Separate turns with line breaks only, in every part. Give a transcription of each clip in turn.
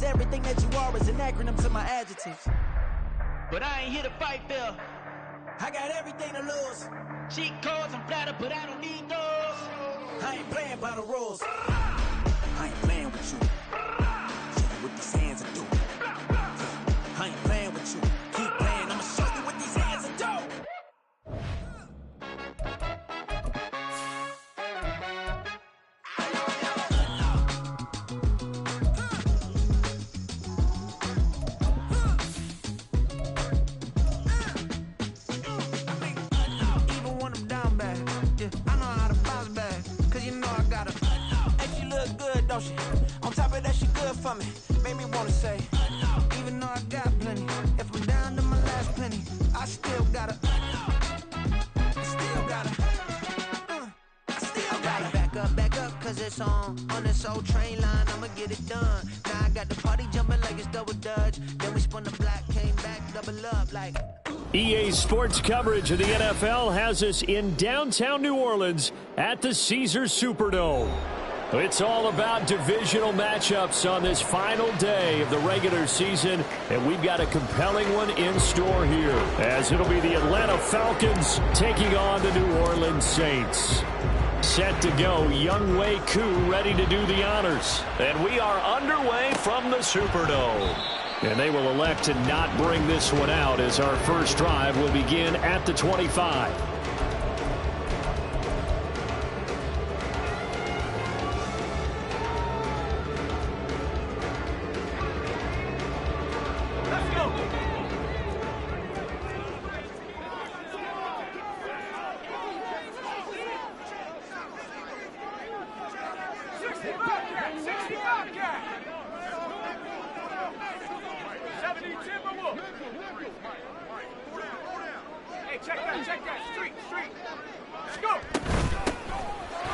Cause everything that you are is an acronym to my adjectives. But I ain't here to fight, Bill. I got everything to lose. Cheat codes, I'm flattered, but I don't need those. I ain't playing by the rules. I ain't playing with you. Show you what these hands are doing. I ain't playing with you. Keep playing, I'ma show you what these hands are doing. Even when I'm down bad, yeah, I know how to bounce back. Cause you know I got her. Hey, she look good, don't she? On top of that, she good for me. Made me wanna say, even though I got plenty, if I'm down to my last penny, I still gotta, I still gotta, back up, cause it's on this old train line, I'ma get it done. Now I got the party jumping like it's double dutch. Then we spun the block, came back, double up like.
EA Sports coverage of the NFL has us in downtown New Orleans at the Caesars Superdome. It's all about divisional matchups on this final day of the regular season, and we've got a compelling one in store here, as it'll be the Atlanta Falcons taking on the New Orleans Saints. Set to go, Young Wei Koo ready to do the honors. And we are underway from the Superdome. And they will elect to not bring this one out, as our first drive will begin at the 25.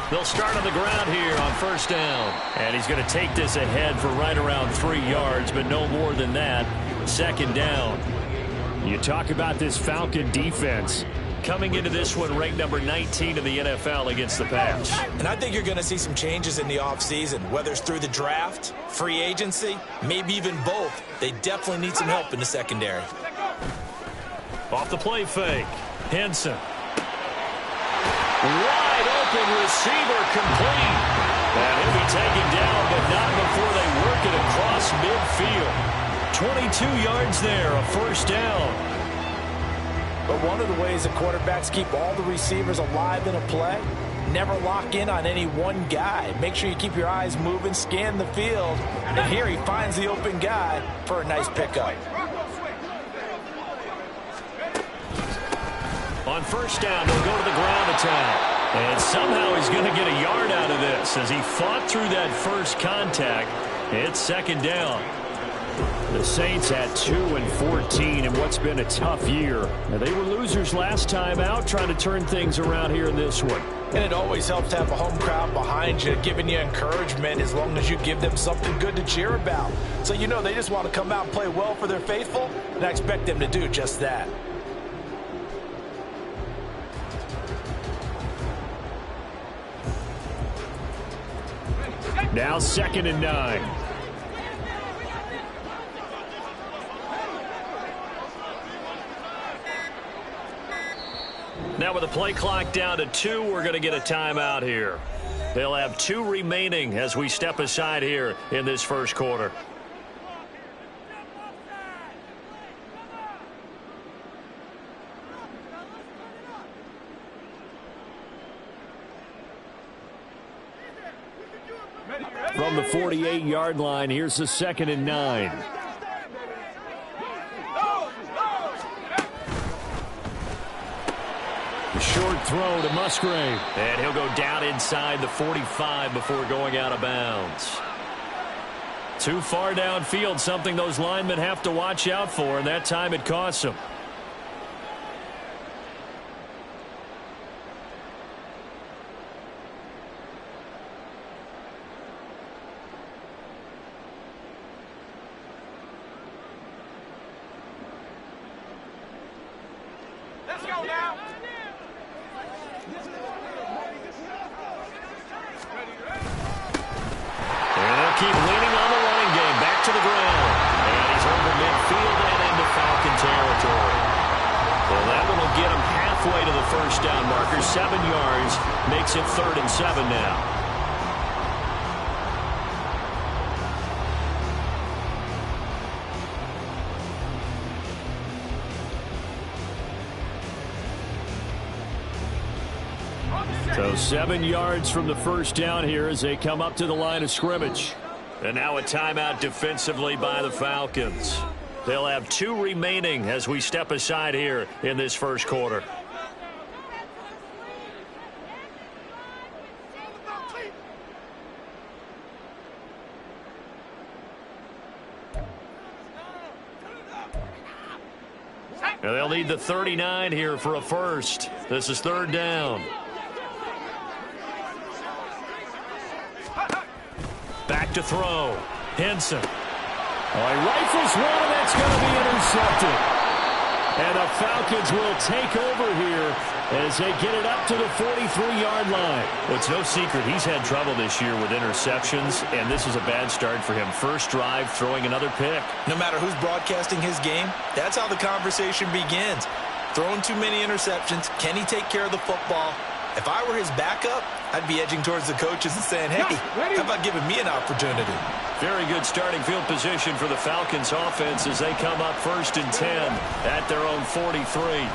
They'll start on the ground here on first down. And he's going to take this ahead for right around 3 yards, but no more than that. Second down. You talk about this Falcon defense coming into this one ranked number 19 in the NFL against the pass.
And I think you're going to see some changes in the offseason, whether it's through the draft, free agency, maybe even both. They definitely need some help in the secondary.
Off the play fake. Henson. Wide open receiver complete. And he'll be taken down, but not before they work it across midfield. 22 yards there, a first down.
But one of the ways that quarterbacks keep all the receivers alive in a play, never lock in on any one guy. Make sure you keep your eyes moving, scan the field. And here he finds the open guy for a nice pickup.
On first down, they'll go to the ground attack. And somehow he's going to get a yard out of this as he fought through that first contact. It's second down. The Saints at 2-14 in what's been a tough year. Now, they were losers last time out, trying to turn things around here in this one.
And it always helps to have a home crowd behind you, giving you encouragement as long as you give them something good to cheer about. So you know they just want to come out and play well for their faithful, and I expect them to do just that.
Now 2nd and 9. Now with the play clock down to 2, we're going to get a timeout here. They'll have 2 remaining as we step aside here in this first quarter. From the 48-yard line, here's the 2nd and 9. The short throw to Musgrave. And he'll go down inside the 45 before going out of bounds. Too far downfield, something those linemen have to watch out for, and that time it costs them.
Let's go now.
And they'll keep leaning on the running game. Back to the ground. 7 yards. Makes it 3rd and 7 now. So 7 yards from the first down here as they come up to the line of scrimmage. And now a timeout defensively by the Falcons. They'll have 2 remaining as we step aside here in this first quarter. And they'll need the 39 here for a first. This is 3rd down. Back to throw. Henson. Oh, he rifles one, and that's going to be intercepted. And the Falcons will take over here as they get it up to the 43-yard line. Well, it's no secret he's had trouble this year with interceptions, and this is a bad start for him. First drive, throwing another pick.
No matter who's broadcasting his game, that's how the conversation begins. Throwing too many interceptions. Can he take care of the football? If I were his backup, I'd be edging towards the coaches and saying, hey, how about giving me an opportunity?
Very good starting field position for the Falcons offense as they come up 1st and 10 at their own 43.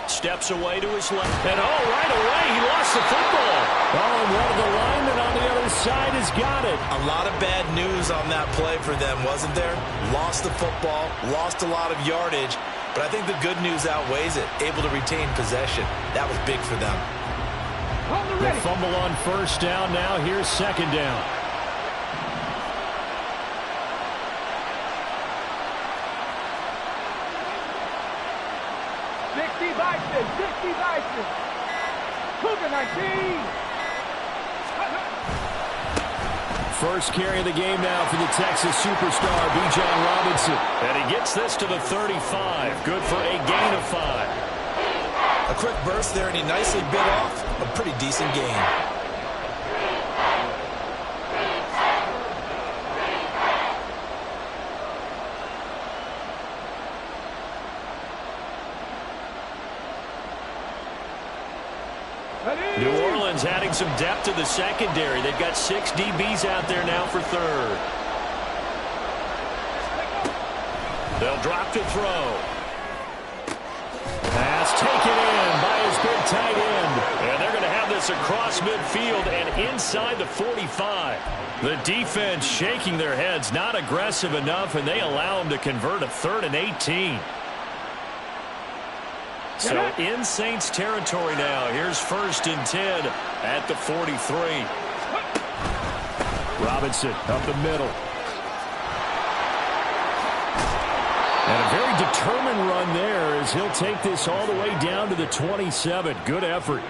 Steps away to his left. And right away, he lost the football. Oh, and one of the linemen on the other side has got it.
A lot of bad news on that play for them, wasn't there? Lost the football, lost a lot of yardage. But I think the good news outweighs it. Able to retain possession. That was big for them.
The fumble on 1st down. Now here's 2nd down.
Cougar 19.
First carry of the game now for the Texas superstar, Bijan Robinson. And he gets this to the 35. Good for a gain of 5.
A quick burst there, and he nicely bit off a pretty decent gain.
New Orleans adding some depth to the secondary. They've got 6 DBs out there now for 3rd. They'll drop to throw. Pass taken in by his big tight end. And they're going to have this across midfield and inside the 45. The defense shaking their heads, not aggressive enough, and they allow him to convert a 3rd and 18. So in Saints territory now. Here's 1st and 10 at the 43. Robinson up the middle. And a very determined run there as he'll take this all the way down to the 27. Good effort.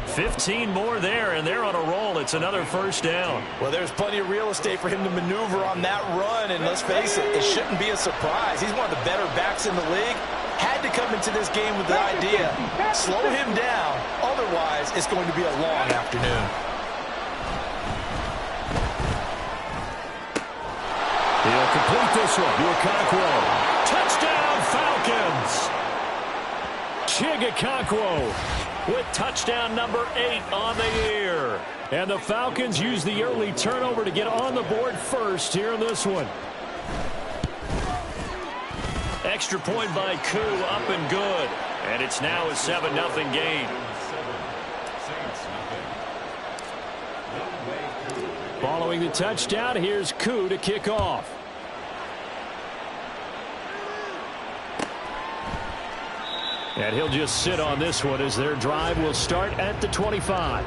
15 more there, and they're on a roll. It's another 1st down.
Well, there's plenty of real estate for him to maneuver on that run, and let's face it, it shouldn't be a surprise. He's one of the better backs in the league. Had to come into this game with the idea, slow him down. Otherwise, it's going to be a long afternoon.
He'll complete this one to Okonkwo. Touchdown, Falcons! Okonkwo with touchdown number 8 on the year. And the Falcons use the early turnover to get on the board first here in this one. Extra point by Koo, up and good. And it's now a 7-0 game. Following the touchdown, here's Koo to kick off. And he'll just sit on this one as their drive will start at the 25.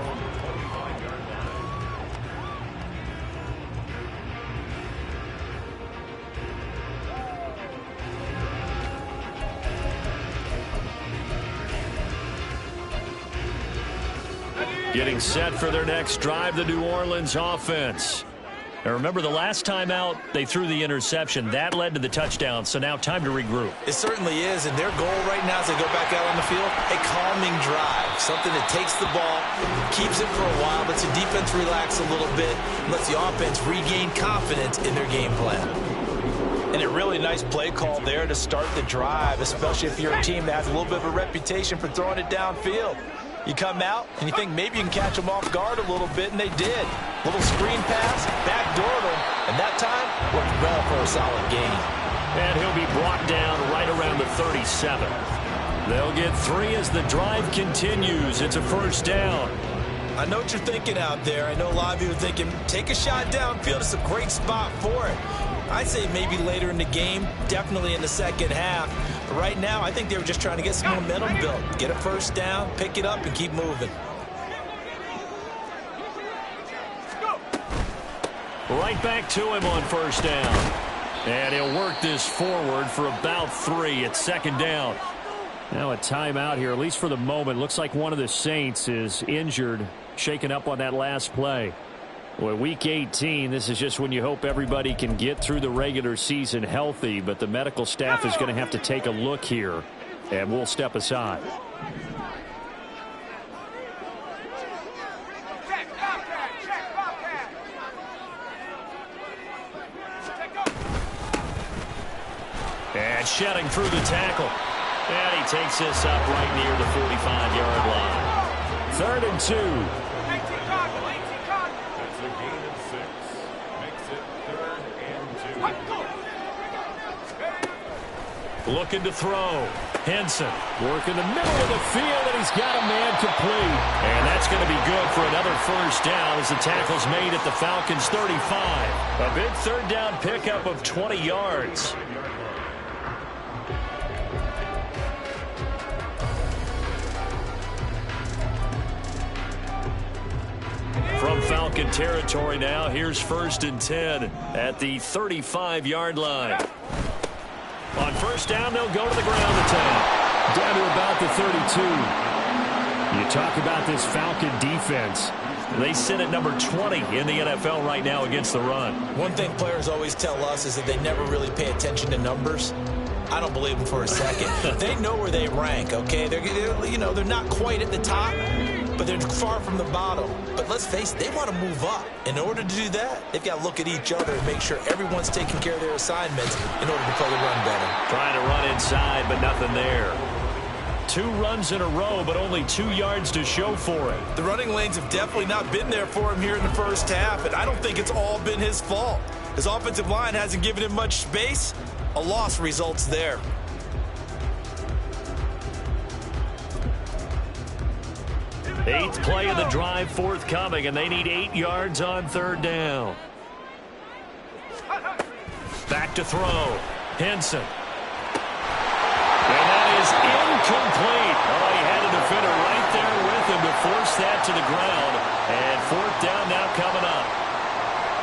Getting set for their next drive, the New Orleans offense. Now remember, the last time out, they threw the interception. That led to the touchdown, so now time to regroup.
It certainly is, and their goal right now as they go back out on the field, a calming drive. Something that takes the ball, keeps it for a while, lets the defense relax a little bit, and lets the offense regain confidence in their game plan. And a really nice play call there to start the drive, especially if you're a team that has a little bit of a reputation for throwing it downfield. You come out and you think maybe you can catch them off guard a little bit, and they did. Little screen pass, backdoored them, and that time worked well for a solid gain.
And he'll be brought down right around the 37. They'll get 3 as the drive continues. It's a first down.
I know what you're thinking out there. I know a lot of you are thinking, take a shot downfield. It's a great spot for it. I'd say maybe later in the game, definitely in the second half. But right now, I think they were just trying to get some momentum built. Get a first down, pick it up, and keep moving.
Right back to him on first down. And he'll work this forward for about 3. It's second down. Now a timeout here, at least for the moment. Looks like one of the Saints is injured, shaken up on that last play. Well, week 18, this is just when you hope everybody can get through the regular season healthy, but the medical staff is going to have to take a look here, and we'll step aside. And shedding through the tackle. And he takes this up right near the 45-yard line. 3rd and 2. Looking to throw. Henson working the middle of the field, and he's got a man complete. And that's going to be good for another first down as the tackle's made at the Falcons' 35. A big third down pickup of 20 yards. From Falcon territory now, here's 1st and 10 at the 35-yard line. On first down, they'll go to the ground attack. Down to about the 32. You talk about this Falcon defense. They sit at number 20 in the NFL right now against the run.
One thing players always tell us is that they never really pay attention to numbers. I don't believe them for a second. They know where they rank, okay? They're not quite at the top, but they're far from the bottom. But let's face it, they want to move up. In order to do that, they've got to look at each other and make sure everyone's taking care of their assignments in order to play the run better.
Trying to run inside, but nothing there. 2 runs in a row, but only 2 yards to show for it.
The running lanes have definitely not been there for him here in the first half, and I don't think it's all been his fault. His offensive line hasn't given him much space. A loss results there.
Eighth play of the drive forthcoming, and they need 8 yards on 3rd down. Back to throw. Henson. And that is incomplete. Oh, he had a defender right there with him to force that to the ground. And 4th down now coming up.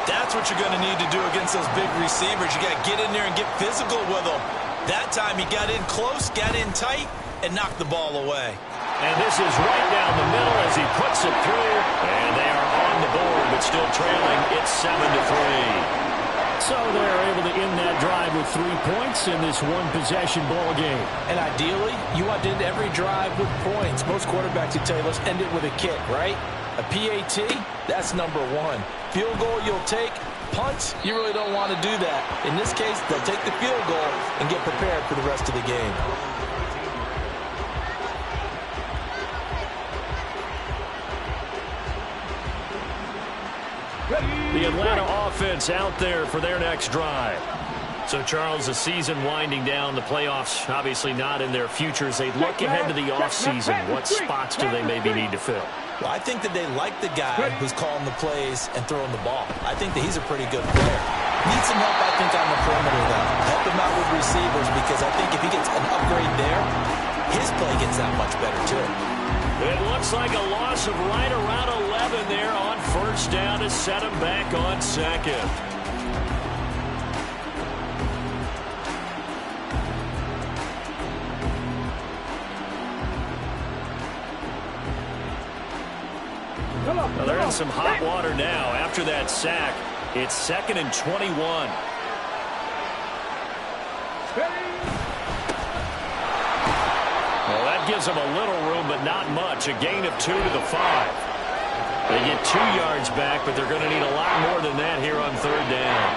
That's what you're going to need to do against those big receivers. You got to get in there and get physical with them. That time he got in close, got in tight, and knocked the ball away.
And this is right down the middle as he puts it through. And they are on the board, but still trailing. It's 7-3. So they're able to end that drive with 3 points in this one-possession ball game.
And ideally, you want to end every drive with points. Most quarterbacks would tell you, let's end it with a kick, right? A PAT, that's number 1. Field goal you'll take. Punts, you really don't want to do that. In this case, they'll take the field goal and get prepared for the rest of the game.
The Atlanta offense out there for their next drive. So, Charles, the season winding down, the playoffs obviously not in their futures. They look ahead to the offseason. What spots do they maybe need to fill?
Well, I think that they like the guy who's calling the plays and throwing the ball. I think that he's a pretty good player. Needs some help, I think, on the perimeter, though. Help him out with receivers, because I think if he gets an upgrade there, his play gets that much better, too.
It looks like a loss of right around 11 there on first down to set him back on second. Well, they're in some hot water now. After that sack, it's 2nd and 21. Well, that gives them a little room, but not much. A gain of 2 to the 5. They get 2 yards back, but they're going to need a lot more than that here on 3rd down.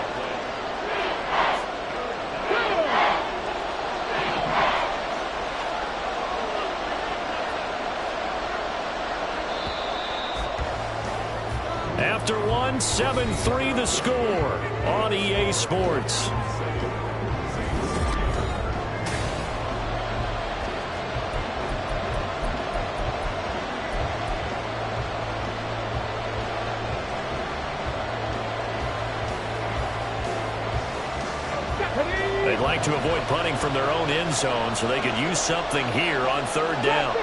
7-3 the score on EA Sports. They'd like to avoid punting from their own end zone so they could use something here on third down.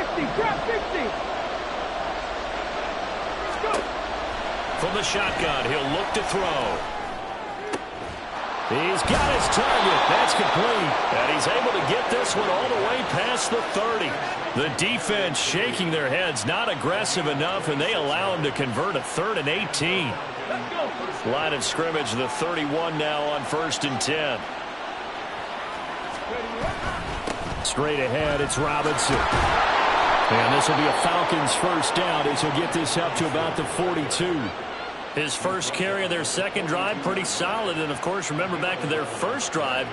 From the shotgun, he'll look to throw. He's got his target. That's complete. And he's able to get this one all the way past the 30. The defense shaking their heads, not aggressive enough, and they allow him to convert a 3rd and 18. Line of scrimmage, the 31 now on 1st and 10. Straight ahead, it's Robinson. And this will be a Falcons first down as he'll get this up to about the 42. His first carry of their second drive, pretty solid. And, of course, remember back to their first drive,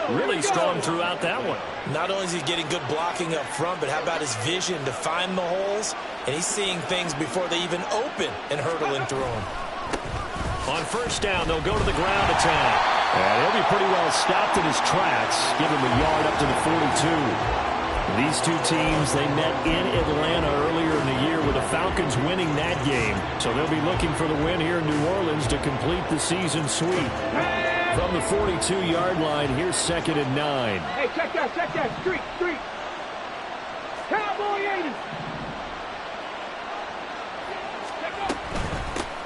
really strong throughout that one.
Not only is he getting good blocking up front, but how about his vision to find the holes? And he's seeing things before they even open and hurdling through them.
On first down, they'll go to the ground attack. And he'll be pretty well stopped in his tracks. Give him a yard up to the 42. These two teams, they met in Atlanta earlier in the year with the Falcons winning that game. So they'll be looking for the win here in New Orleans to complete the season sweep. From the 42-yard line, here's 2nd and 9.
Hey, check that. Street. Cowboy 80.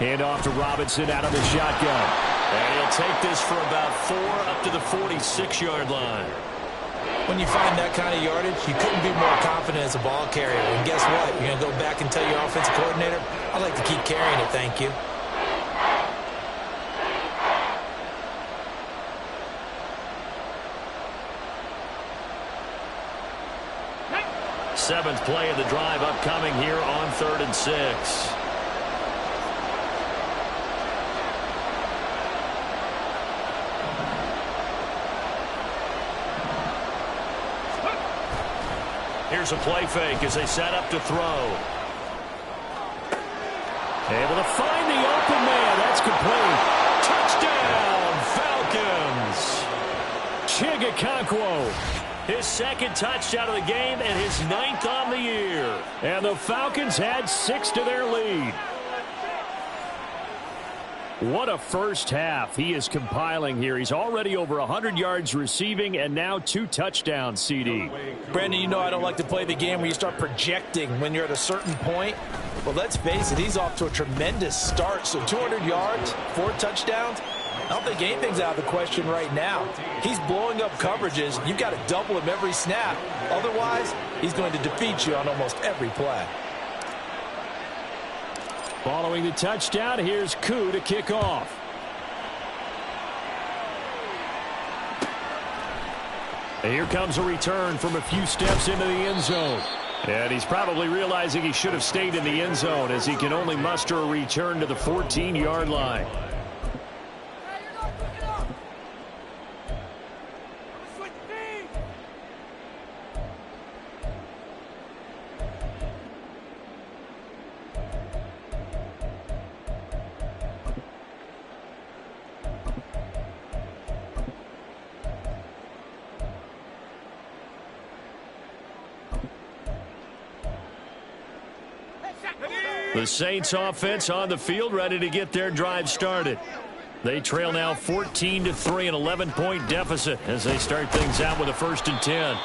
Hand off to Robinson out of the shotgun. And he'll take this for about 4 up to the 46-yard line.
When you find that kind of yardage, you couldn't be more confident as a ball carrier. And guess what? You're going to go back and tell your offensive coordinator, I'd like to keep carrying it, thank you.
Seventh play of the drive upcoming here on 3rd and 6. Here's a play fake as they set up to throw. Able to find the open man. That's complete. Touchdown, Falcons. Chigakonkwo. His 2nd touchdown of the game and his 9th on the year. And the Falcons had 6 to their lead. What a first half he is compiling here. He's already over 100 yards receiving and now 2 touchdowns, CD.
Brandon, you know I don't like to play the game where you start projecting when you're at a certain point. Well, let's face it, he's off to a tremendous start. So 200 yards, 4 touchdowns. I don't think anything's out of the question right now. He's blowing up coverages. You've got to double him every snap. Otherwise, he's going to defeat you on almost every play.
Following the touchdown, here's Koo to kick off. And here comes a return from a few steps into the end zone. And he's probably realizing he should have stayed in the end zone as he can only muster a return to the 14-yard line. The Saints offense on the field, ready to get their drive started. They trail now 14-3, an 11-point deficit as they start things out with a 1st and 10.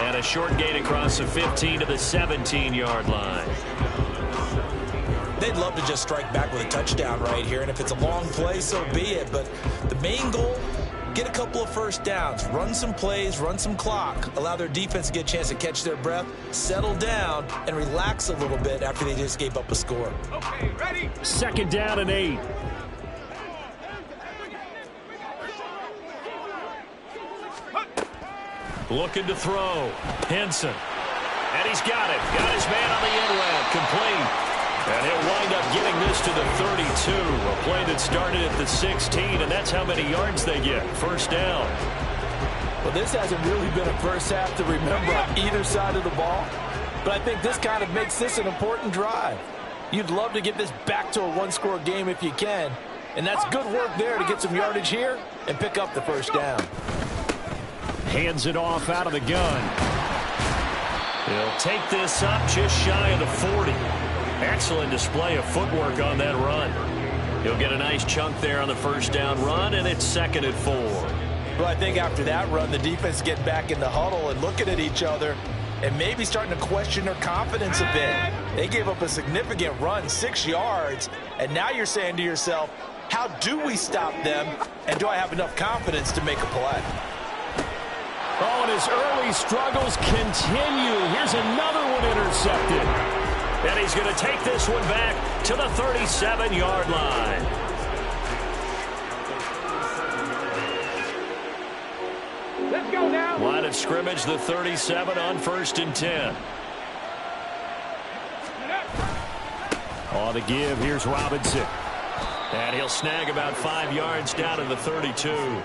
And a short gain across the 15 to the 17-yard line.
They'd love to just strike back with a touchdown right here, and if it's a long play, so be it. But the main goal, get a couple of first downs, run some plays, run some clock, allow their defense to get a chance to catch their breath, settle down, and relax a little bit after they just gave up a score.
Okay, ready?
2nd down and 8. Looking to throw. Henson. And he's got it. Got his man on the end route. Complete. And he'll wind up getting this to the 32. A play that started at the 16, and that's how many yards they get. First down.
Well, this hasn't really been a first half to remember on either side of the ball. But I think this kind of makes this an important drive. You'd love to get this back to a one-score game if you can. And that's good work there to get some yardage here and pick up the first down.
Hands it off out of the gun. He'll take this up just shy of the 40. Excellent display of footwork on that run. He'll get a nice chunk there on the first down run, and it's 2nd and 4.
Well, I think after that run, the defense get back in the huddle and looking at each other and maybe starting to question their confidence a bit. They gave up a significant run, 6 yards, and now you're saying to yourself, how do we stop them, and do I have enough confidence to make a play?
Oh, and his early struggles continue. Here's another one intercepted. And he's going to take this one back to the 37-yard line.
Let's go now.
Line of scrimmage, the 37 on 1st and 10. On the give, here's Robinson. And he'll snag about 5 yards down to the 32.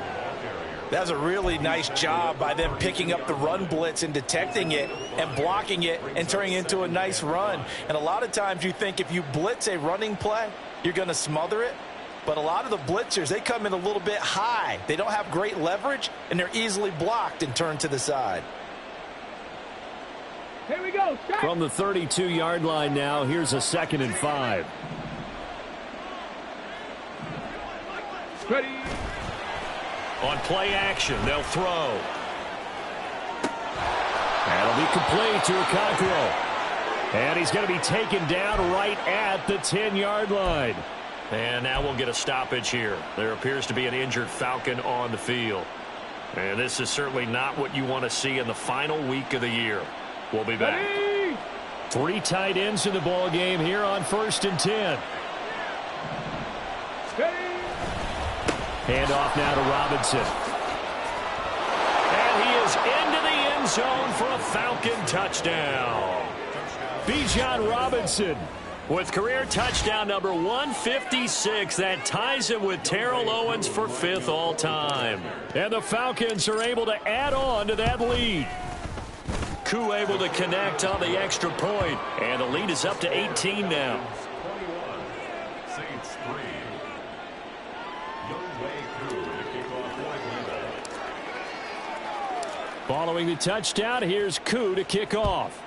That's a really nice job by them picking up the run blitz and detecting it and blocking it and turning it into a nice run. And a lot of times you think if you blitz a running play, you're going to smother it. But a lot of the blitzers, they come in a little bit high. They don't have great leverage, and they're easily blocked and turned to the side.
Here we go. Stop.
From the 32-yard line now, here's a 2nd and 5.
Ready.
On play action, they'll throw. That'll be complete to Okonkwo. And he's going to be taken down right at the 10-yard line. And now we'll get a stoppage here. There appears to be an injured Falcon on the field. And this is certainly not what you want to see in the final week of the year. We'll be back.
Ready.
3 tight ends in the ball game here on 1st and 10.
Ready.
Hand off now to Robinson. And he is into the end zone for a Falcon touchdown. Bijan Robinson with career touchdown number 156. That ties him with Terrell Owens for 5th all-time. And the Falcons are able to add on to that lead. Koo able to connect on the extra point. And the lead is up to 18 now. Following the touchdown, here's Koo to kick off.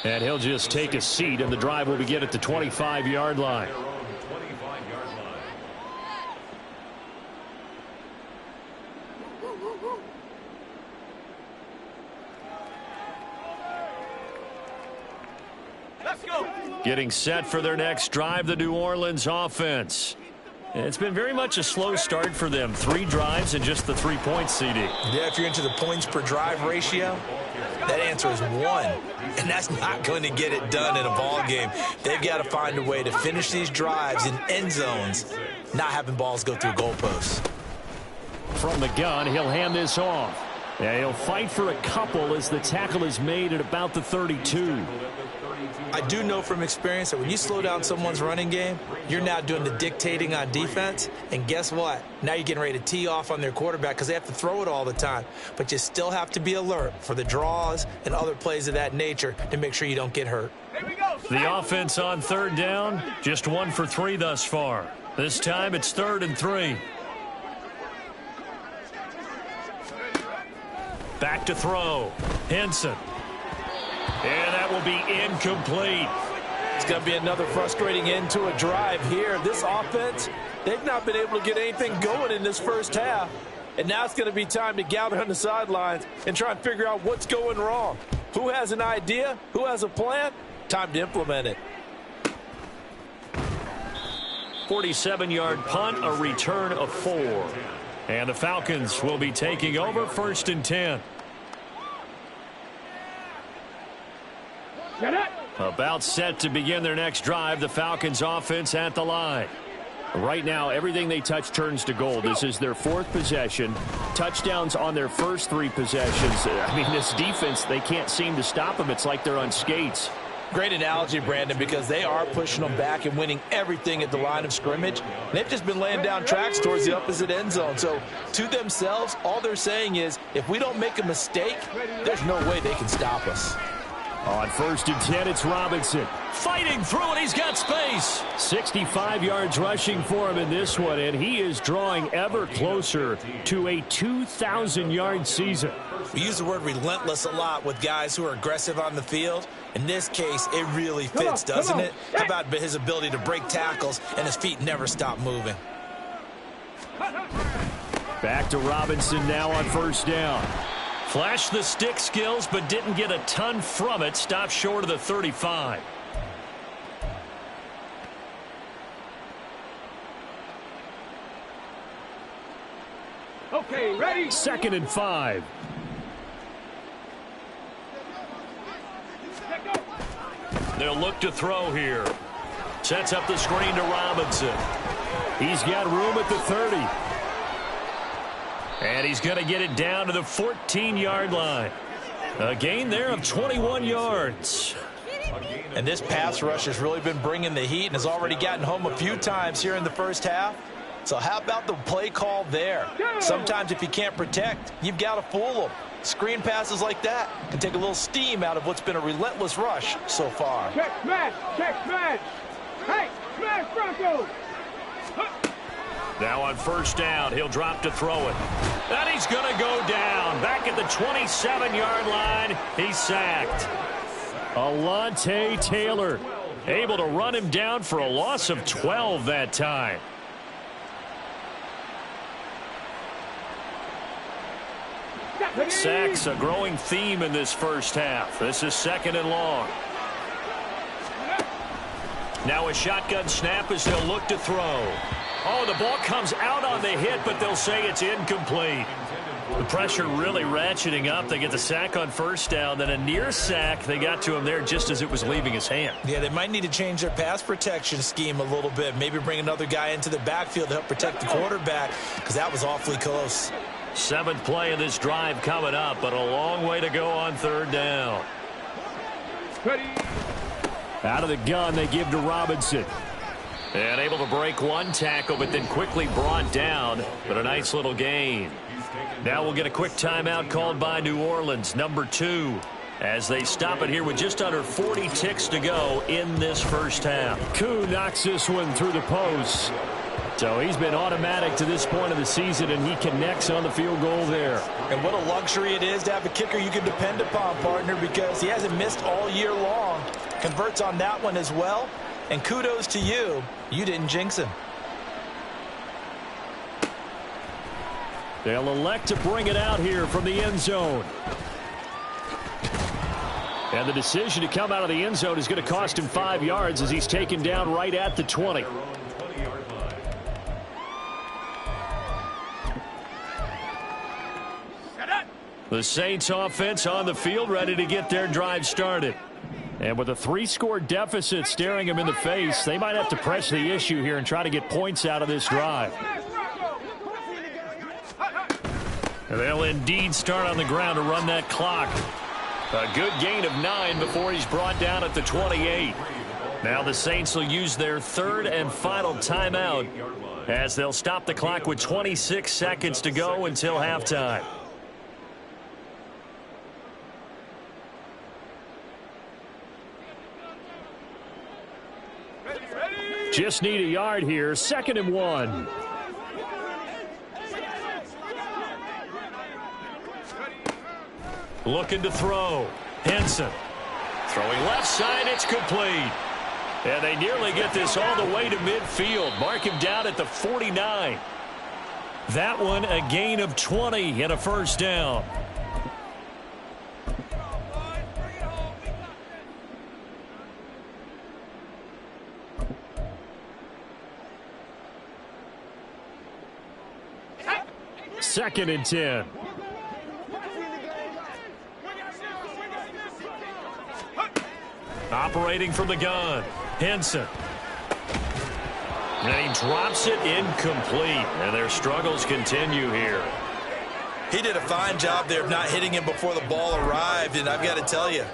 And he'll just take a seat, and the drive will begin at the 25-yard line.
Let's go.
Getting set for their next drive, the New Orleans offense. It's been very much a slow start for them. 3 drives and just the 3 points, CD.
Yeah, if you're into the points per drive ratio, that answer is 1. And that's not going to get it done in a ball game. They've got to find a way to finish these drives in end zones, not having balls go through goalposts.
From the gun, he'll hand this off. Yeah, he'll fight for a couple as the tackle is made at about the 32.
I do know from experience that when you slow down someone's running game, you're now doing the dictating on defense. And guess what? Now you're getting ready to tee off on their quarterback because they have to throw it all the time. But you still have to be alert for the draws and other plays of that nature to make sure you don't get hurt.
Here we go.
The offense on 3rd down, just 1 for 3 thus far. This time it's 3rd and 3. Back to throw. Henson. And that will be incomplete.
It's going to be another frustrating end to a drive here. This offense, they've not been able to get anything going in this first half. And now it's going to be time to gather on the sidelines and try and figure out what's going wrong. Who has an idea? Who has a plan? Time to implement it.
47-yard punt, a return of 4. And the Falcons will be taking over 1st and 10. About set to begin their next drive. The Falcons offense at the line. Right now, everything they touch turns to gold. This is their 4th possession. Touchdowns on their first 3 possessions. I mean, this defense, they can't seem to stop them. It's like they're on skates.
Great analogy, Brandon, because they are pushing them back and winning everything at the line of scrimmage. They've just been laying down tracks towards the opposite end zone. So to themselves, all they're saying is, if we don't make a mistake, there's no way they can stop us.
On 1st and 10, it's Robinson. Fighting through, and he's got space. 65 yards rushing for him in this one, and he is drawing ever closer to a 2,000-yard season.
We use the word relentless a lot with guys who are aggressive on the field. In this case, it really fits, doesn't it? How about his ability to break tackles and his feet never stop moving?
Back to Robinson now on 1st down. Flashed the stick skills, but didn't get a ton from it. Stopped short of the 35.
Okay, ready?
2nd and 5. They'll look to throw here. Sets up the screen to Robinson. He's got room at the 30. And he's going to get it down to the 14-yard line. A gain there of 21 yards.
And this pass rush has really been bringing the heat and has already gotten home a few times here in the first half. So how about the play call there? Sometimes if you can't protect, you've got to fool them. Screen passes like that can take a little steam out of what's been a relentless rush so far.
Check smash! Check smash! Hey, smash Broncos!
Now on 1st down, he'll drop to throw it. And he's going to go down. Back at the 27-yard line, he's sacked. Alontae Taylor able to run him down for a loss of 12 that time. Sacks a growing theme in this first half. This is 2nd and long. Now a shotgun snap as they'll look to throw. Oh, the ball comes out on the hit, but they'll say it's incomplete. The pressure really ratcheting up. They get the sack on 1st down, then a near sack. They got to him there just as it was leaving his hand.
Yeah, they might need to change their pass protection scheme a little bit. Maybe bring another guy into the backfield to help protect the quarterback, because that was awfully close.
7th play of this drive coming up, but a long way to go on 3rd down.
Ready?
Out of the gun, they give to Robinson. And able to break one tackle, but then quickly brought down. But a nice little gain. Now we'll get a quick timeout called by New Orleans, number 2, as they stop it here with just under 40 ticks to go in this first half. Koo knocks this one through the post. So he's been automatic to this point of the season, and he connects on the field goal there.
And what a luxury it is to have a kicker you can depend upon, partner, because he hasn't missed all year long. Converts on that one as well. And kudos to you. You didn't jinx him.
They'll elect to bring it out here from the end zone. And the decision to come out of the end zone is going to cost him 5 yards as he's taken down right at the 20. The Saints offense on the field, ready to get their drive started. And with a 3-score deficit staring them in the face, they might have to press the issue here and try to get points out of this drive. And they'll indeed start on the ground to run that clock. A good gain of 9 before he's brought down at the 28. Now the Saints will use their 3rd and final timeout as they'll stop the clock with 26 seconds to go until halftime. Just need a yard here. 2nd and 1. Looking to throw. Henson. Throwing left side. It's complete. And they nearly get this all the way to midfield. Mark him down at the 49. That one a gain of 20 and a 1st down. Second and 10. Operating from the gun. Henson. And he drops it incomplete. And their struggles continue here.
He did a fine job there of not hitting him before the ball arrived. And I've got to tell you,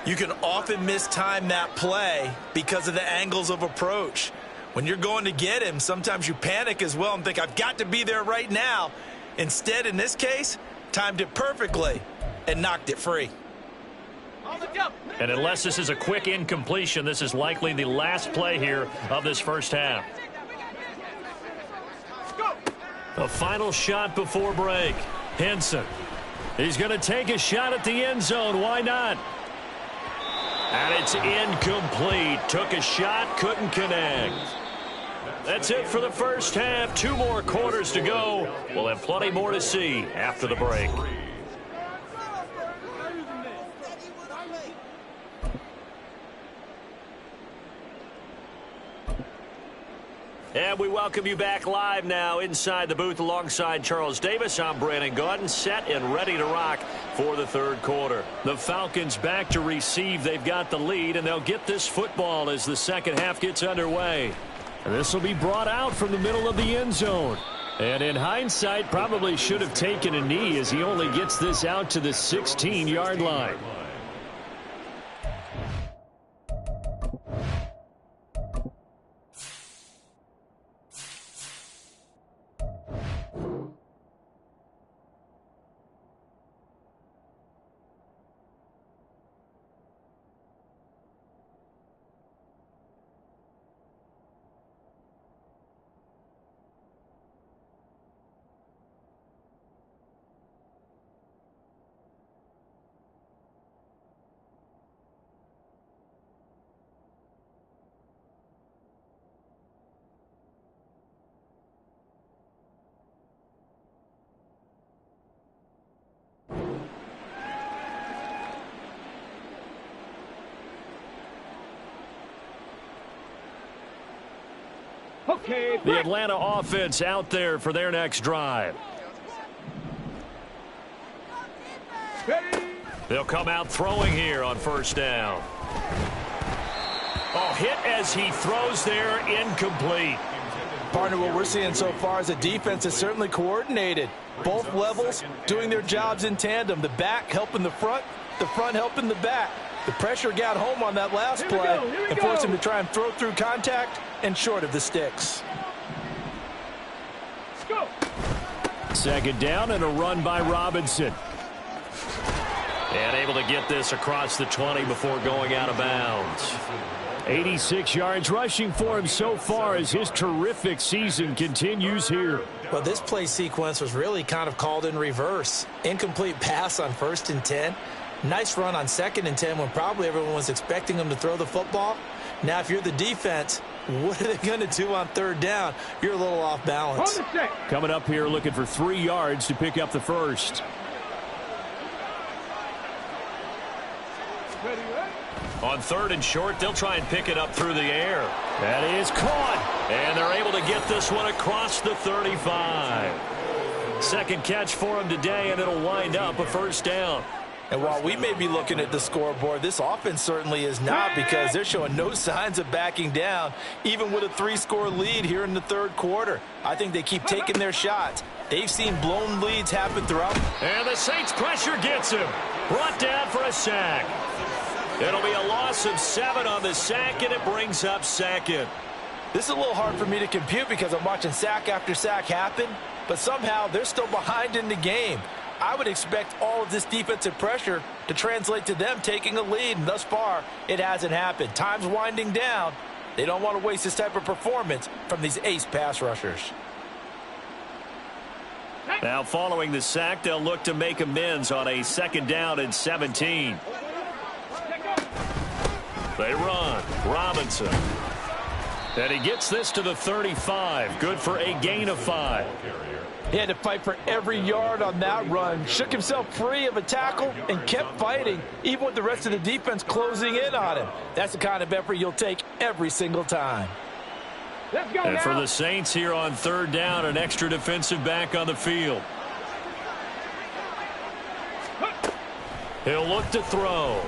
You can often mistime that play because of the angles of approach. When you're going to get him, sometimes you panic as well and think, I've got to be there right now. Instead, in this case, timed it perfectly and knocked it free.
And unless this is a quick incompletion, this is likely the last play here of this first half. A final shot before break. Henson. He's going to take a shot at the end zone. Why not? And it's incomplete. Took a shot, couldn't connect. That's it for the first half. 2 more quarters to go. We'll have plenty more to see after the break. And we welcome you back live now inside the booth alongside Charles Davis. I'm Brandon Gaudin, set and ready to rock for the third quarter. The Falcons back to receive. They've got the lead, and they'll get this football as the second half gets underway. And this will be brought out from the middle of the end zone. And in hindsight, probably should have taken a knee as he only gets this out to the 16-yard line.
Okay,
the Atlanta offense out there for their next drive. They'll come out throwing here on first down. Oh, hit as he throws there, incomplete.
Partner, what we're seeing so far is the defense is certainly coordinated. Both levels doing their jobs in tandem. The back helping the front helping the back. The pressure got home on that last play and forced him to try and throw through contact and short of the sticks.
Let's go.
Second down and a run by Robinson. And able to get this across the 20 before going out of bounds. 86 yards rushing for him so far as his terrific season continues here.
Well, this play sequence was really kind of called in reverse. Incomplete pass on 1st and 10. Nice run on 2nd and 10 when probably everyone was expecting him to throw the football. Now, if you're the defense, what are they going to do on 3rd down? You're a little off balance.
Coming up here looking for 3 yards to pick up the first. On 3rd and short, they'll try and pick it up through the air. That is caught. And they're able to get this one across the 35. Second catch for him today, and it'll wind up a first down.
And while we may be looking at the scoreboard, this offense certainly is not, because they're showing no signs of backing down, even with a 3-score lead here in the 3rd quarter. I think they keep taking their shots. They've seen blown leads happen throughout.
And the Saints pressure gets him. Brought down for a sack. It'll be a loss of 7 on the sack, and it brings up 2nd.
This is a little hard for me to compute because I'm watching sack after sack happen, but somehow they're still behind in the game. I would expect all of this defensive pressure to translate to them taking a lead, and thus far, it hasn't happened. Time's winding down. They don't want to waste this type of performance from these ace pass rushers.
Now, following the sack, they'll look to make amends on a 2nd down and 17. They run. Robinson. And he gets this to the 35. Good for a gain of 5.
He had to fight for every yard on that run. Shook himself free of a tackle and kept fighting, even with the rest of the defense closing in on him. That's the kind of effort you'll take every single time.
Let's go
and
now.
For the Saints here on 3rd down, an extra defensive back on the field. He'll look to throw.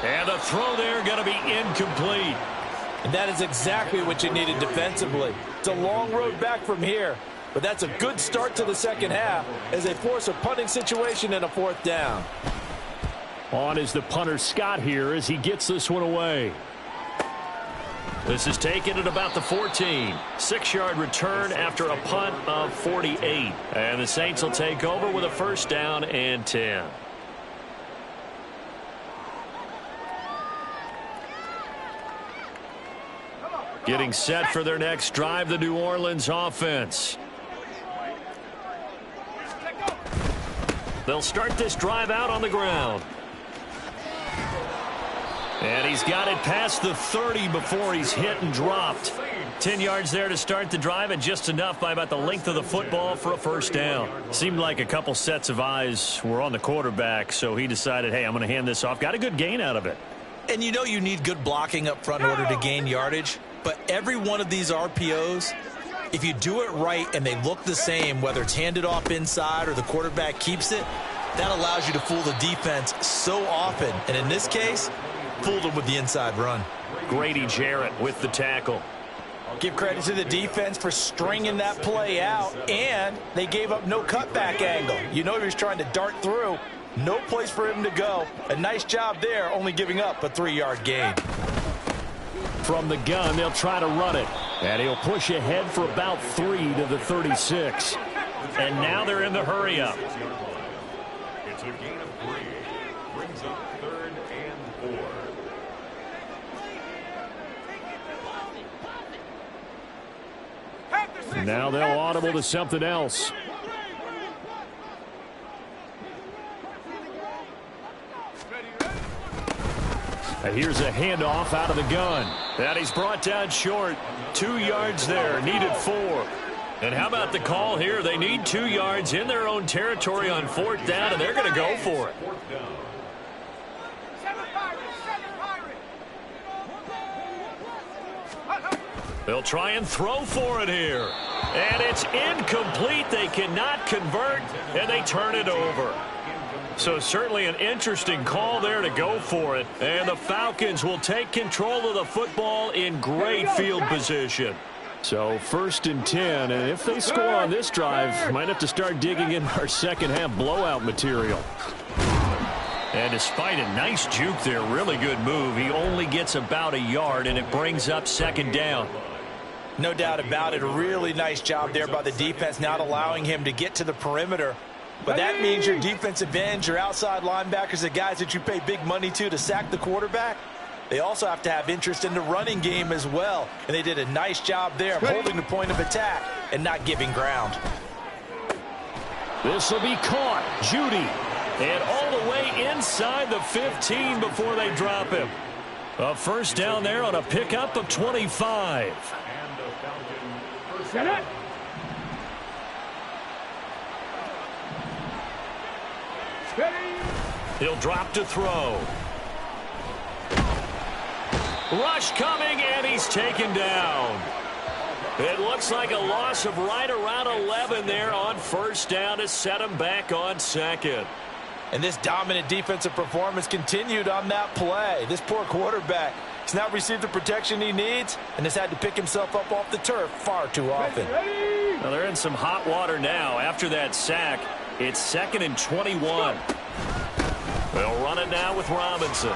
And the throw there going to be incomplete.
And that is exactly what you needed defensively. It's a long road back from here, but that's a good start to the second half as they force a punting situation and a 4th down.
On is the punter Scott here as he gets this one away. This is taken at about the 14. 6-yard return after a punt of 48. And the Saints will take over with a first down and 10. Getting set for their next drive, the New Orleans offense. They'll start this drive out on the ground. And he's got it past the 30 before he's hit and dropped. 10 yards there to start the drive, and just enough by about the length of the football for a first down. Seemed like a couple sets of eyes were on the quarterback, so he decided, hey, I'm going to hand this off. Got a good gain out of it.
And you know you need good blocking up front in order to gain yardage, but every one of these RPOs, if you do it right and they look the same, whether it's handed off inside or the quarterback keeps it, that allows you to fool the defense so often. And in this case, fooled him with the inside run.
Grady Jarrett with the tackle.
Give credit to the defense for stringing that play out, and they gave up no cutback angle. You know he was trying to dart through. No place for him to go. A nice job there, only giving up a 3-yard gain.
From the gun, they'll try to run it. And he'll push ahead for about 3 to the 36. And now they're in the hurry-up.
It's a gain of 3. Brings up 3rd and 4.
Now they'll audible to something else. And here's a handoff out of the gun. And he's brought down short. 2 yards there, needed 4. And how about the call here? They need 2 yards in their own territory on 4th down, and they're going to go for it. They'll try and throw for it here. And it's incomplete. They cannot convert, and they turn it over. So certainly an interesting call there to go for it. And the Falcons will take control of the football in great field position. So 1st and 10, and if they score on this drive, might have to start digging in our second half blowout material. And despite a nice juke there, really good move, he only gets about a yard, and it brings up 2nd down.
No doubt about it. A really nice job there by the defense, not allowing him to get to the perimeter. But that means your defensive ends, your outside linebackers, the guys that you pay big money to sack the quarterback, they also have to have interest in the running game as well. And they did a nice job there of holding the point of attack and not giving ground.
This will be caught. Judy. And all the way inside the 15 before they drop him. A first down there on a pickup of 25.
Set it.
He'll drop to throw. Rush coming, and he's taken down. It looks like a loss of right around 11 there on 1st down to set him back on 2nd.
And this dominant defensive performance continued on that play. This poor quarterback has not received the protection he needs and has had to pick himself up off the turf far too often.
Well, they're in some hot water now. After that sack, it's 2nd and 21. They'll run it now with Robinson.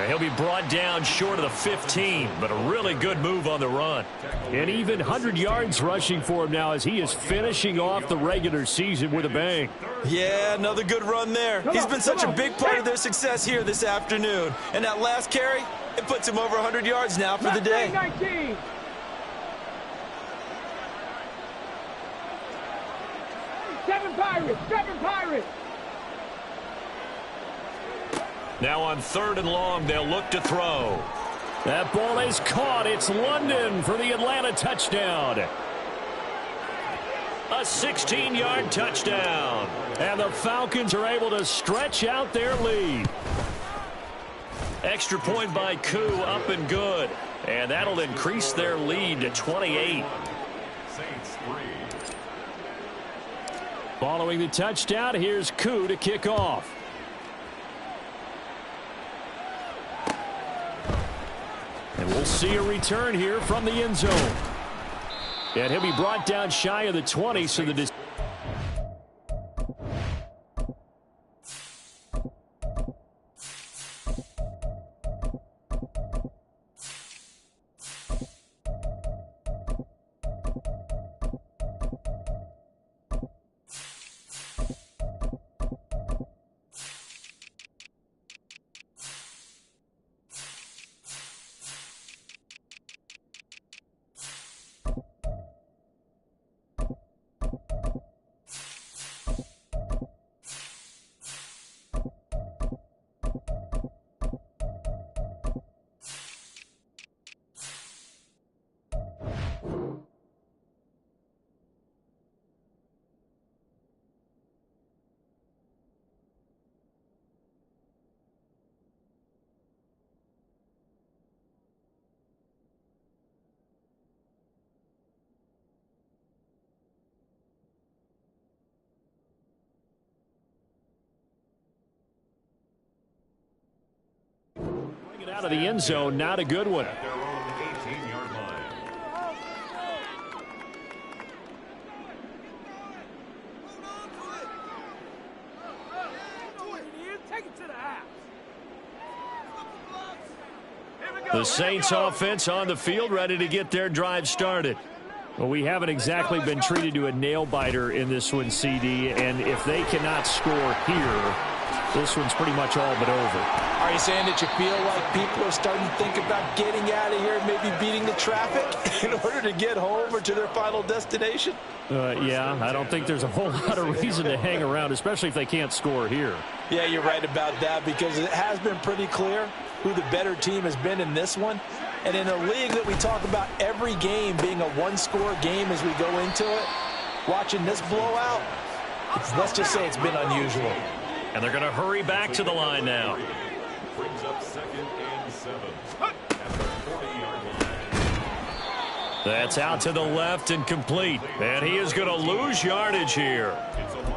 He'll be brought down short of the 15, but a really good move on the run. And even 100 yards rushing for him now as he is finishing off the regular season with a bang.
Yeah, another good run there. He's been such a big part of their success here this afternoon. And that last carry, it puts him over 100 yards now for the day.
19. Seven Pirates.
Now on 3rd and long, they'll look to throw. That ball is caught. It's London for the Atlanta touchdown. A 16-yard touchdown. And the Falcons are able to stretch out their lead. Extra point by Koo, up and good. And that'll increase their lead to 28. Following the touchdown, here's Koo to kick off. And we'll see a return here from the end zone. And he'll be brought down shy of the 20, so the Out of the end zone, not a good one.
At their own 18-yard line.
The Saints offense on the field, ready to get their drive started. Well, we haven't exactly been treated to a nail-biter in this one, CD, and if they cannot score here, this one's pretty much all but over.
Are you saying that you feel like people are starting to think about getting out of here, maybe beating the traffic in order to get home or to their final destination?
Yeah, I don't think there's a whole lot of reason to hang around, especially if they can't score here.
Yeah, you're right about that, because it has been pretty clear who the better team has been in this one. And in a league that we talk about every game being a one-score game as we go into it, watching this blowout, let's just say it's been unusual.
And they're going to hurry back to the line now.
Brings up 2nd and 7 at the 40-yard line.
That's out to the left and complete. And he is going to lose yardage here.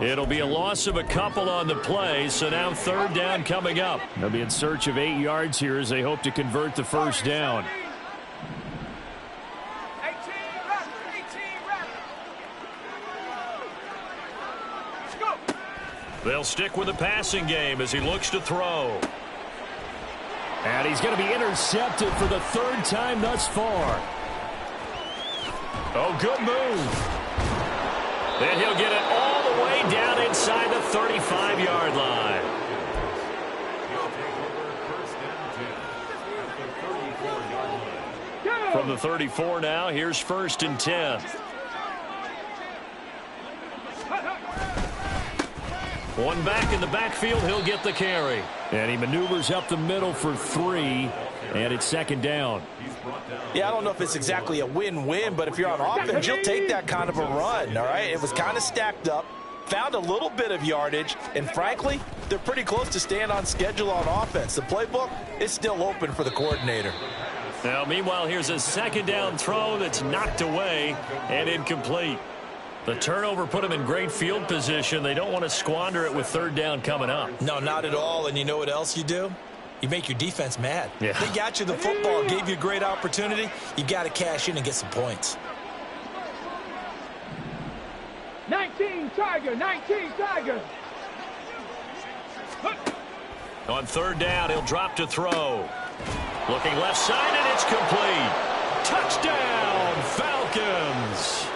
It'll be a loss of a couple on the play, so now 3rd down coming up. They'll be in search of 8 yards here as they hope to convert the first down. They'll stick with the passing game as he looks to throw. And he's going to be intercepted for the 3rd time thus far. Oh, good move. And he'll get it all the way down inside the 35-yard line.
He'll take over 1st and 10 at the 34-yard line.
From the 34 now, here's 1st and 10. One back in the backfield, he'll get the carry. And he maneuvers up the middle for 3, and it's 2nd down.
Yeah, I don't know if it's exactly a win-win, but if you're on offense, you'll take that kind of a run, all right? It was kind of stacked up, found a little bit of yardage, and frankly, they're pretty close to staying on schedule on offense. The playbook is still open for the coordinator.
Now, meanwhile, here's a 2nd down throw that's knocked away and incomplete. The turnover put them in great field position. They don't want to squander it with 3rd down coming up.
No, not at all. And you know what else you do? You make your defense mad.
Yeah.
They got you the football, gave you a great opportunity. You got to cash in and get some points.
19 Tiger, 19 Tiger.
On 3rd down, he'll drop to throw. Looking left side, and it's complete. Touchdown, Falcons.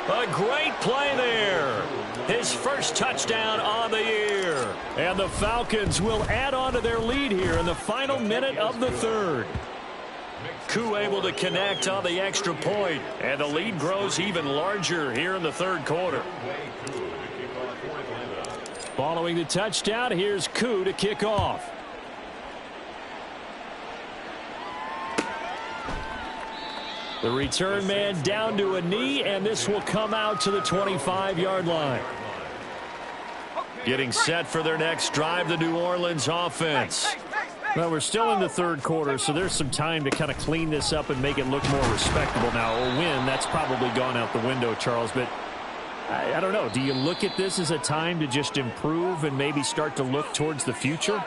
A great play there. His first touchdown on the year. And the Falcons will add on to their lead here in the final minute of the 3rd. Koo able to connect on the extra point, and the lead grows even larger here in the 3rd quarter. Following the touchdown, here's Koo to kick off. The return man down to a knee, and this will come out to the 25-yard line. Getting set for their next drive, the New Orleans offense. Well, we're still in the 3rd quarter, so there's some time to kind of clean this up and make it look more respectable. Now, a win, that's probably gone out the window, Charles, but I don't know. Do you look at this as a time to just improve and maybe start to look towards the future?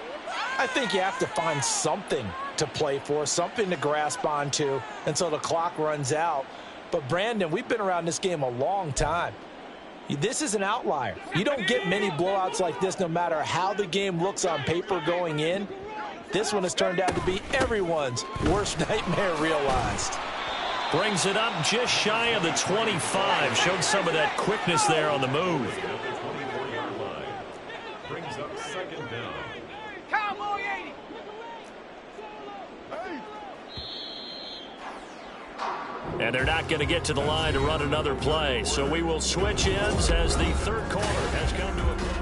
I think you have to find something to play for, something to grasp onto until the clock runs out. But, Brandon, we've been around this game a long time. This is an outlier. You don't get many blowouts like this no matter how the game looks on paper going in. This one has turned out to be everyone's worst nightmare realized.
Brings it up just shy of the 25. Showed some of that quickness there on the move.
Brings up 2nd down.
Cowboy 80.
And they're not going to get to the line to run another play. So we will switch ends as the 3rd quarter has come to a close.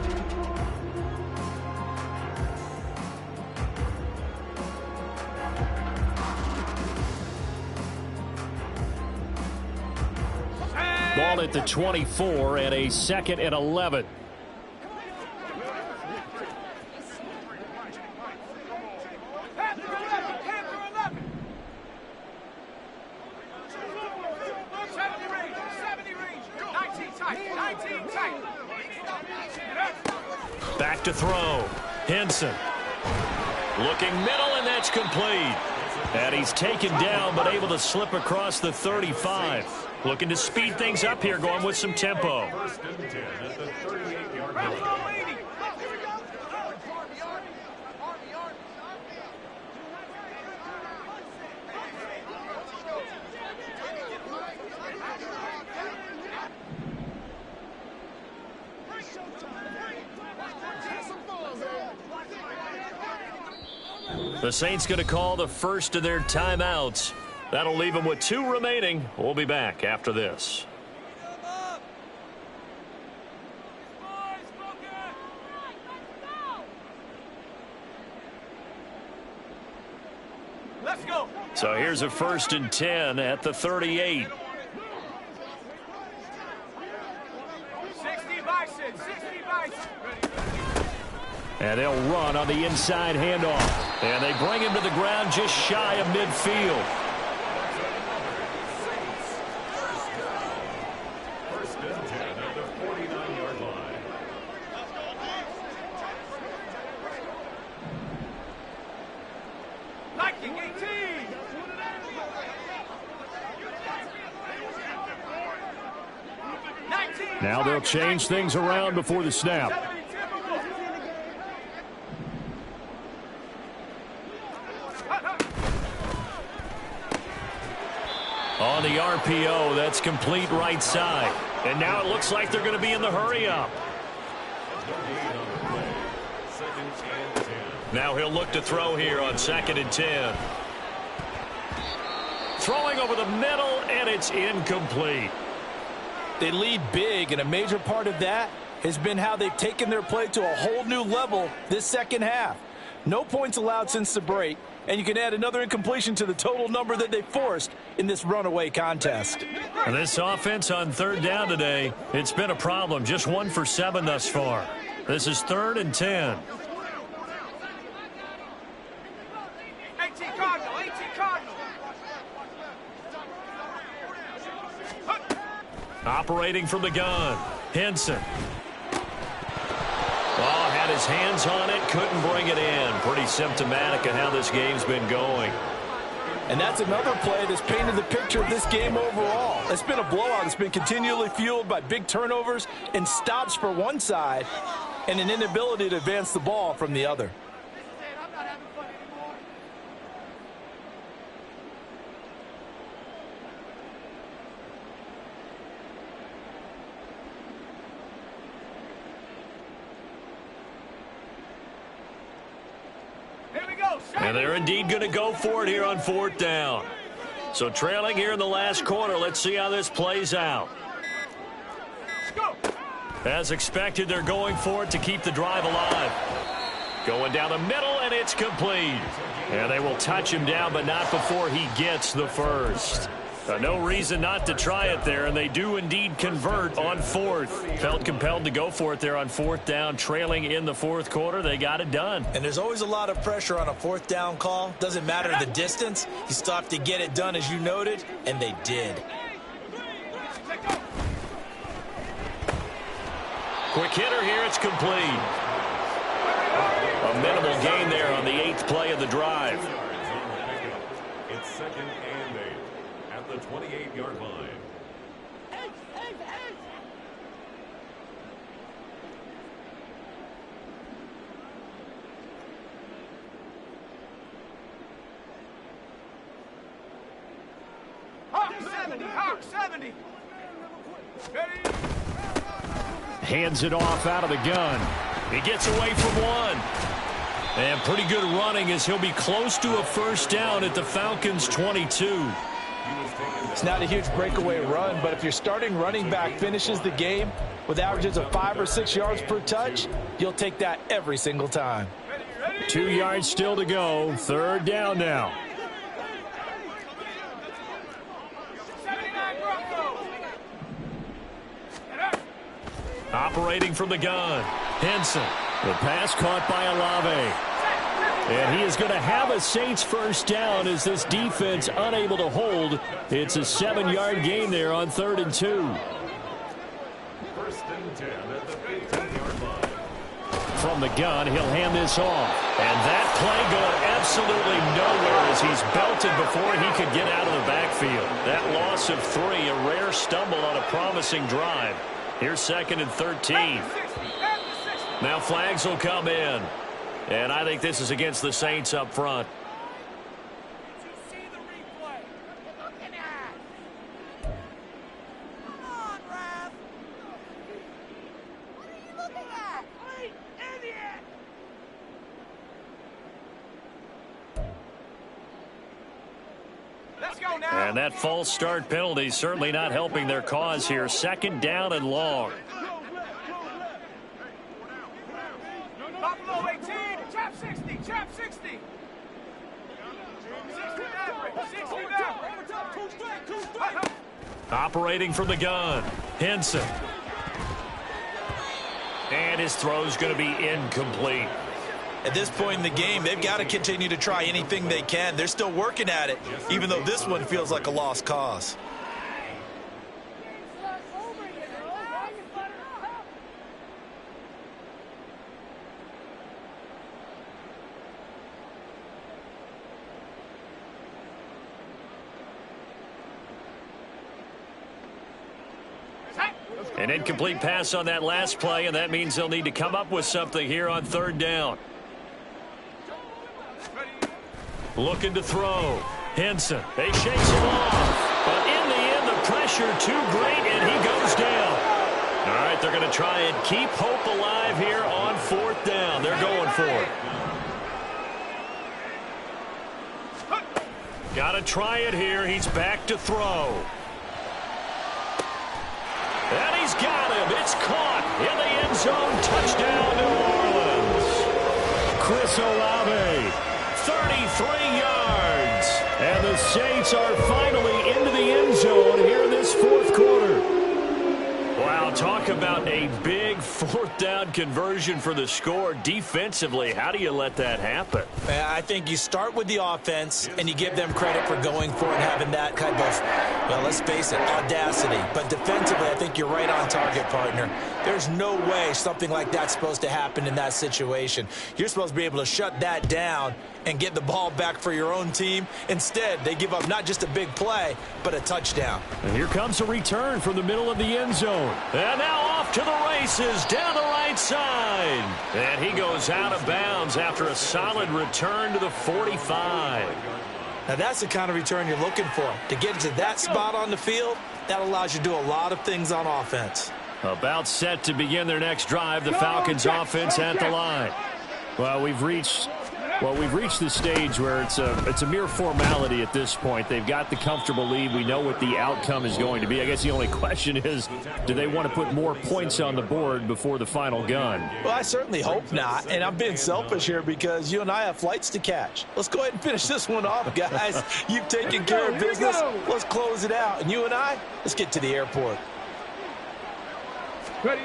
Ball at the 24 and a 2nd and 11. Back to throw. Henson. Looking middle, and And that's complete. And he's taken down, but able to slip across the 35. Looking to speed things up here, going with some tempo.
First and 10 at the 38-yard line.
The Saints going to call the first of their timeouts. That'll leave them with 2 remaining. We'll be back after this.
Let's go.
So here's a 1st and 10 at the 38.
60 Bison, 60 Bison.
And they'll run on the inside handoff. And they bring him to the ground just shy of midfield.
First and 10 at the 49-yard line.
Liking 18.
Now they'll change things around before the snap. On the RPO, that's complete right side. And now it looks like they're going to be in the hurry-up. Now he'll look to throw here on 2nd and 10. Throwing over the middle, and it's incomplete.
They lead big, and a major part of that has been how they've taken their play to a whole new level this second half. No points allowed since the break, and you can add another incompletion to the total number that they forced in this runaway contest.
And this offense on 3rd down today, it's been a problem. Just 1 for 7 thus far. This is 3rd and 10.
18 Cardinal, 18 Cardinal.
Operating from the gun, Henson. Oh, had his hands on it, couldn't bring it in. Pretty symptomatic of how this game's been going.
And that's another play that's painted the picture of this game overall. It's been a blowout. It's been continually fueled by big turnovers and stops for one side and an inability to advance the ball from the other.
And they're indeed going to go for it here on 4th down. So trailing here in the last quarter, let's see how this plays out. As expected, they're going for it to keep the drive alive. Going down the middle, and it's complete. And they will touch him down, but not before he gets the first. No reason not to try it there, and they do indeed convert on 4th. Felt compelled to go for it there on 4th down, trailing in the 4th quarter. They got it done.
And there's always a lot of pressure on a 4th down call. Doesn't matter the distance. You still have to get it done, as you noted, and they did.
Quick hitter here, it's complete. A minimal gain there on the 8th play of the drive.
It's 2nd and 8 at the 28-yard line.
Hawk 70, Hawk 70. Ready?
Hands it off out of the gun. He gets away from one. And pretty good running as he'll be close to a first down at the Falcons' 22.
It's not a huge breakaway run, but if your starting running back finishes the game with averages of 5 or 6 yards per touch, you'll take that every single time.
2 yards still to go. 3rd down now. Operating from the gun, Henson. The pass caught by Olave. And he is going to have a Saints first down as this defense unable to hold. It's a 7-yard gain there on 3rd and 2.
1st and 10 at the 15-yard line.
from the gun. He'll hand this off. And that play going absolutely nowhere as he's belted before he could get out of the backfield. That loss of 3, a rare stumble on a promising drive. Here's 2nd and 13. Now flags will come in. And I think this is against the Saints up front. And that false start penalty certainly not helping their cause here. 2nd down and long.
Buffalo 18, chap 60, chap 60. 60
Operating from the gun, Henson. And his throw's going to be incomplete.
At this point in the game, they've got to continue to try anything they can. They're still working at it, even though this one feels like a lost cause.
An incomplete pass on that last play, and that means they'll need to come up with something here on 3rd down. Looking to throw. Henson. They shakes him off. But in the end, the pressure too great, and he goes down. All right, they're going to try and keep hope alive here on 4th down. They're going for it. Got to try it here. He's back to throw. And he's got him. It's caught in the end zone. Touchdown, New Orleans. Chris Olave, 33 yards. And the Saints are finally into the end zone here in this 4th quarter. Wow, talk about a big 4th down conversion for the score. Defensively, how do you let that happen?
I think you start with the offense, and you give them credit for going for it and having that kind of, well, let's face it, audacity. But defensively, I think you're right on target, partner. There's no way something like that's supposed to happen in that situation. You're supposed to be able to shut that down and get the ball back for your own team. Instead, they give up not just a big play, but a touchdown.
And here comes a return from the middle of the end zone. And now off to the races down the right side. And he goes out of bounds after a solid return to the 45.
Now that's the kind of return you're looking for. To get to that spot on the field, that allows you to do a lot of things on offense.
About set to begin their next drive, the Falcons offense at the line. Well, we've reached the stage where it's a mere formality at this point. They've got the comfortable lead. We know what the outcome is going to be. I guess the only question is, do they want to put more points on the board before the final gun?
Well, I certainly hope not. And I'm being selfish here because you and I have flights to catch. Let's go ahead and finish this one off, guys. You've taken care of business. Let's close it out. And you and I, let's get to the airport.
Ready.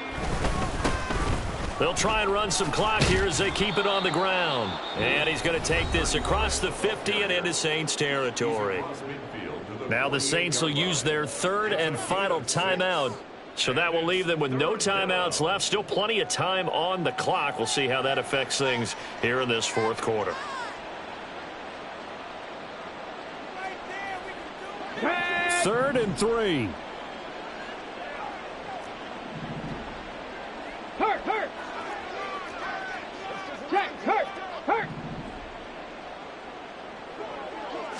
They'll try and run some clock here as they keep it on the ground. And he's going to take this across the 50 and into Saints territory. Now the Saints will use their 3rd and final timeout. So that will leave them with no timeouts left. Still plenty of time on the clock. We'll see how that affects things here in this 4th quarter. Third and 3.
Hurt. Check, hurt.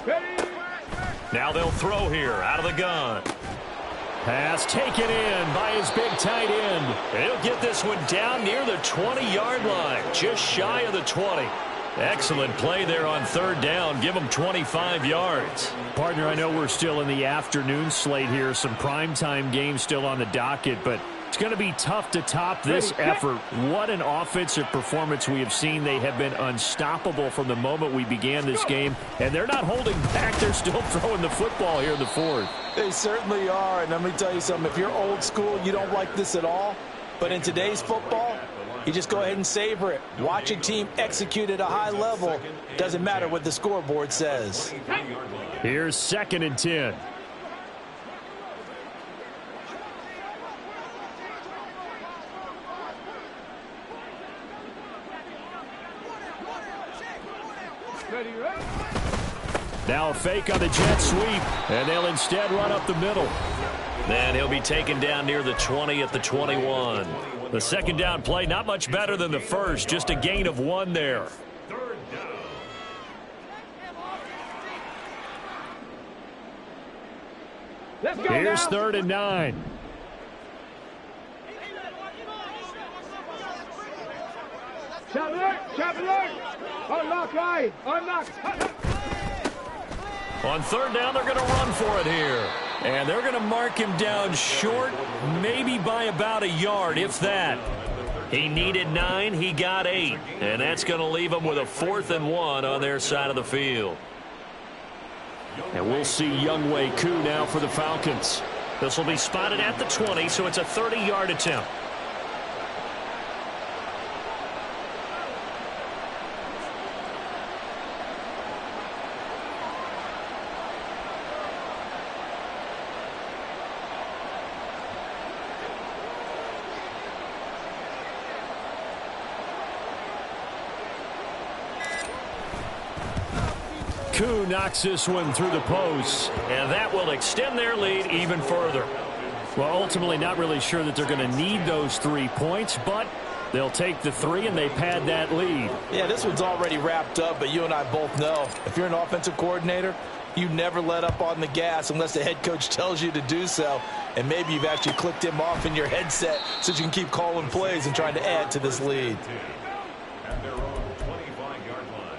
Ready.
Now they'll throw here out of the gun. Pass taken in by his big tight end. And he'll get this one down near the 20-yard line, just shy of the 20. Excellent play there on 3rd down. Give them 25 yards. Partner, I know we're still in the afternoon slate here. Some primetime games still on the docket, but it's going to be tough to top this effort. What an offensive performance we have seen. They have been unstoppable from the moment we began this game, and they're not holding back. They're still throwing the football here in the 4th.
They certainly are, and let me tell you something. If you're old school, you don't like this at all. But in today's football, you just go ahead and savor it. Watch a team execute at a high level. Doesn't matter what the scoreboard says.
Here's 2nd and 10. Now a fake on the jet sweep, and they'll instead run up the middle. Then he'll be taken down near the 20 at the 21. The second down play, not much better than the first, just a gain of 1 there. Here's 3rd and 9. On 3rd down, they're going to run for it here. And they're going to mark him down short, maybe by about a yard, if that. He needed 9, he got 8. And that's going to leave him with a 4th and 1 on their side of the field. And we'll see Younghoe Koo now for the Falcons. This will be spotted at the 20, so it's a 30-yard attempt. Koo knocks this one through the post, and that will extend their lead even further. Well, ultimately not really sure that they're going to need those 3 points, but they'll take the 3 and they pad that lead.
Yeah, this one's already wrapped up, but you and I both know if you're an offensive coordinator, you never let up on the gas unless the head coach tells you to do so. And maybe you've actually clicked him off in your headset so you can keep calling plays and trying to add to this lead.
At their own 25-yard line.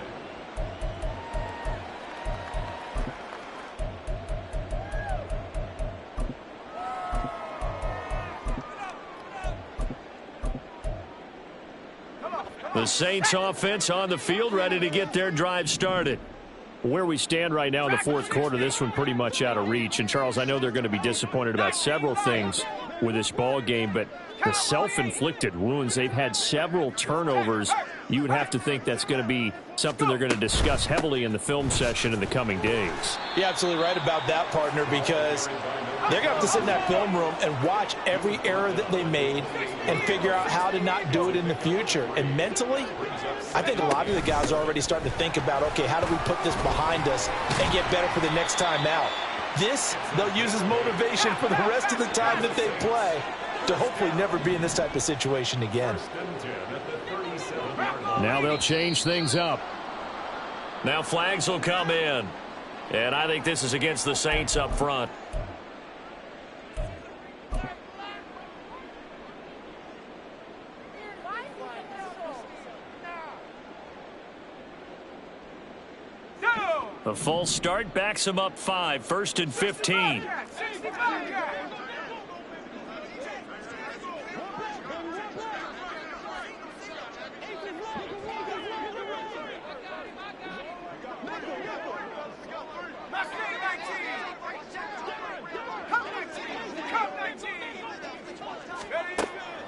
The Saints offense on the field, ready to get their drive started. Where we stand right now in the 4th quarter, this one pretty much out of reach. And, Charles, I know they're going to be disappointed about several things with this ball game, but the self-inflicted wounds, they've had several turnovers. You would have to think that's going to be something they're going to discuss heavily in the film session in the coming days.
You're absolutely right about that, partner, because they're going to have to sit in that film room and watch every error that they made and figure out how to not do it in the future. And mentally, I think a lot of the guys are already starting to think about, okay, how do we put this behind us and get better for the next time out? This, they'll use as motivation for the rest of the time that they play to hopefully never be in this type of situation again.
Now they'll change things up. Now flags will come in. And I think this is against the Saints up front. A false start backs him up 5, 1st and 15.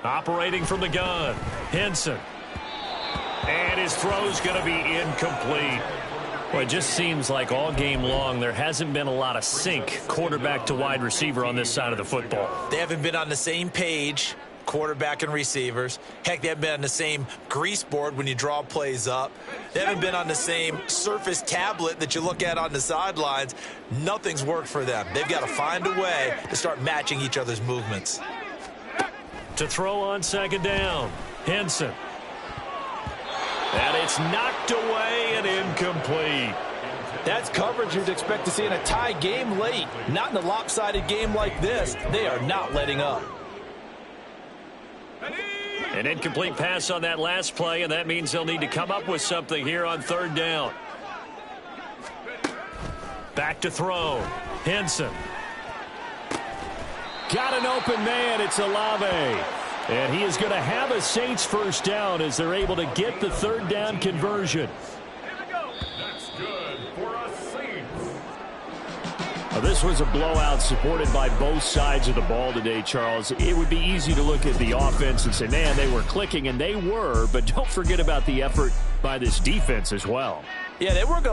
Operating from the gun, Henson. And his throw's going to be incomplete. Well, it just seems like all game long there hasn't been a lot of sync quarterback to wide receiver on this side of the football.
They haven't been on the same page, quarterback and receivers. Heck, they haven't been on the same grease board when you draw plays up. They haven't been on the same Surface tablet that you look at on the sidelines. Nothing's worked for them. They've got to find a way to start matching each other's movements.
To throw on 2nd down, Henson. And it's knocked away and incomplete.
That's coverage you'd expect to see in a tie game late. Not in a lopsided game like this. They are not letting up.
An incomplete pass on that last play, and that means they'll need to come up with something here on 3rd down. Back to throw. Henson. Got an open man. It's Olave. And he is going to have a Saints 1st down as they're able to get the 3rd down conversion.
That's good for a Saints.
This was a blowout supported by both sides of the ball today, Charles. It would be easy to look at the offense and say, man, they were clicking, and they were, but don't forget about the effort by this defense as well.
Yeah, they were going